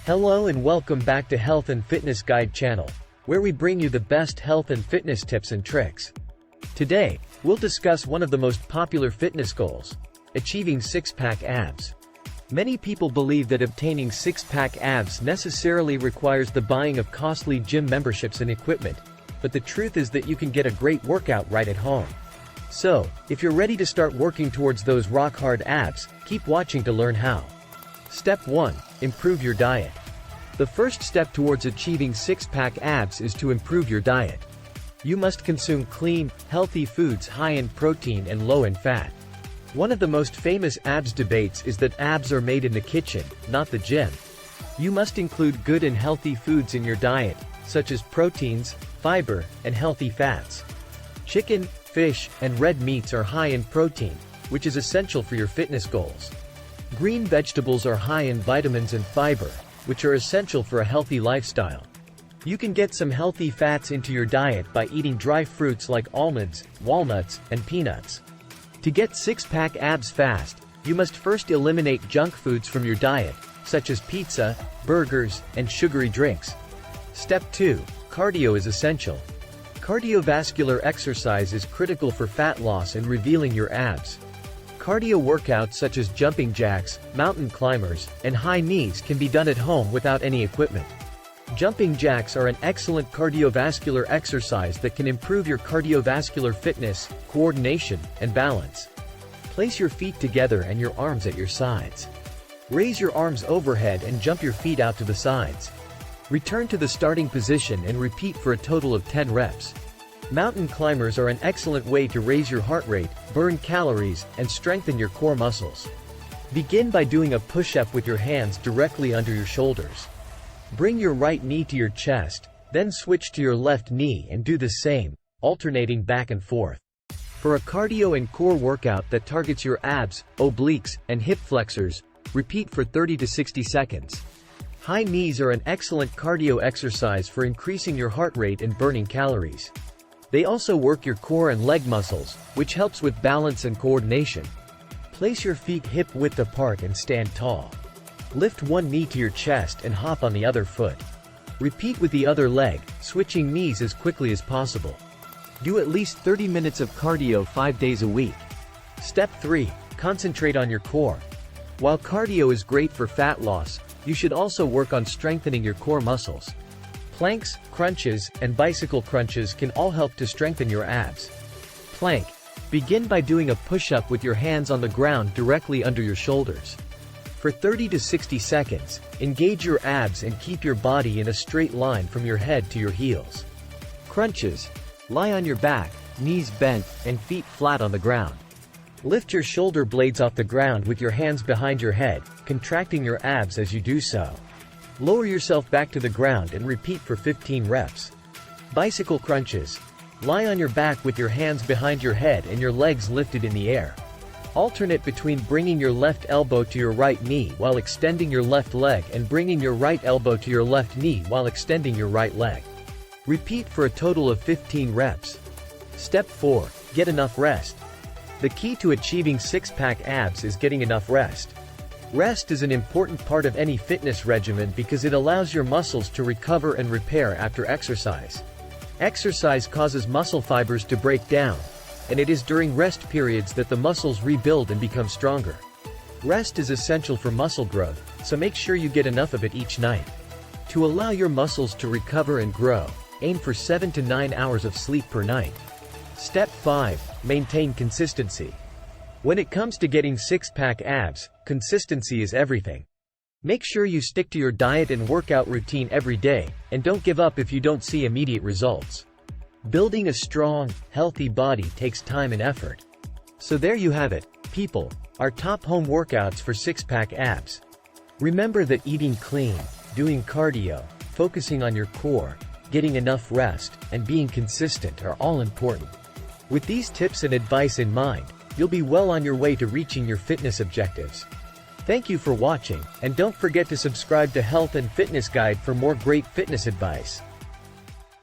Hello and welcome back to Health and Fitness Guide channel, where we bring you the best health and fitness tips and tricks. Today, we'll discuss one of the most popular fitness goals, achieving six-pack abs. Many people believe that obtaining six-pack abs necessarily requires the buying of costly gym memberships and equipment, but the truth is that you can get a great workout right at home. So, if you're ready to start working towards those rock-hard abs, keep watching to learn how. Step 1. Improve your diet. The first step towards achieving six-pack abs is to improve your diet. You must consume clean, healthy foods high in protein and low in fat. One of the most famous abs debates is that abs are made in the kitchen, not the gym. You must include good and healthy foods in your diet, such as proteins, fiber, and healthy fats. Chicken, fish, and red meats are high in protein, which is essential for your fitness goals. Green vegetables are high in vitamins and fiber, which are essential for a healthy lifestyle. You can get some healthy fats into your diet by eating dry fruits like almonds, walnuts, and peanuts. To get six-pack abs fast, you must first eliminate junk foods from your diet, such as pizza, burgers, and sugary drinks. Step 2. Cardio is essential. Cardiovascular exercise is critical for fat loss and revealing your abs. Cardio workouts such as jumping jacks, mountain climbers, and high knees can be done at home without any equipment. Jumping jacks are an excellent cardiovascular exercise that can improve your cardiovascular fitness, coordination, and balance. Place your feet together and your arms at your sides. Raise your arms overhead and jump your feet out to the sides. Return to the starting position and repeat for a total of 10 reps. Mountain climbers are an excellent way to raise your heart rate, burn calories, and strengthen your core muscles. Begin by doing a push-up with your hands directly under your shoulders. Bring your right knee to your chest, then switch to your left knee and do the same, alternating back and forth. For a cardio and core workout that targets your abs, obliques, and hip flexors, repeat for 30 to 60 seconds. High knees are an excellent cardio exercise for increasing your heart rate and burning calories. They also work your core and leg muscles, which helps with balance and coordination. Place your feet hip-width apart and stand tall. Lift one knee to your chest and hop on the other foot. Repeat with the other leg, switching knees as quickly as possible. Do at least 30 minutes of cardio 5 days a week. Step 3. Concentrate on your core. While cardio is great for fat loss, you should also work on strengthening your core muscles. Planks, crunches, and bicycle crunches can all help to strengthen your abs. Plank. Begin by doing a push-up with your hands on the ground directly under your shoulders. For 30 to 60 seconds, engage your abs and keep your body in a straight line from your head to your heels. Crunches. Lie on your back, knees bent, and feet flat on the ground. Lift your shoulder blades off the ground with your hands behind your head, contracting your abs as you do so. Lower yourself back to the ground and repeat for 15 reps. Bicycle crunches. Lie on your back with your hands behind your head and your legs lifted in the air. Alternate between bringing your left elbow to your right knee while extending your left leg and bringing your right elbow to your left knee while extending your right leg. Repeat for a total of 15 reps. Step 4. Get enough rest. The key to achieving six-pack abs is getting enough rest. Rest is an important part of any fitness regimen because it allows your muscles to recover and repair after exercise. Exercise causes muscle fibers to break down, and it is during rest periods that the muscles rebuild and become stronger. Rest is essential for muscle growth, so make sure you get enough of it each night. To allow your muscles to recover and grow, aim for 7 to 9 hours of sleep per night. Step 5. Maintain consistency. When it comes to getting six-pack abs, consistency is everything. Make sure you stick to your diet and workout routine every day, and don't give up if you don't see immediate results. Building a strong, healthy body takes time and effort. So there you have it, people, our top home workouts for six-pack abs. Remember that eating clean, doing cardio, focusing on your core, getting enough rest, and being consistent are all important. With these tips and advice in mind, you'll be well on your way to reaching your fitness objectives. Thank you for watching, and don't forget to subscribe to Health and Fitness Guide for more great fitness advice.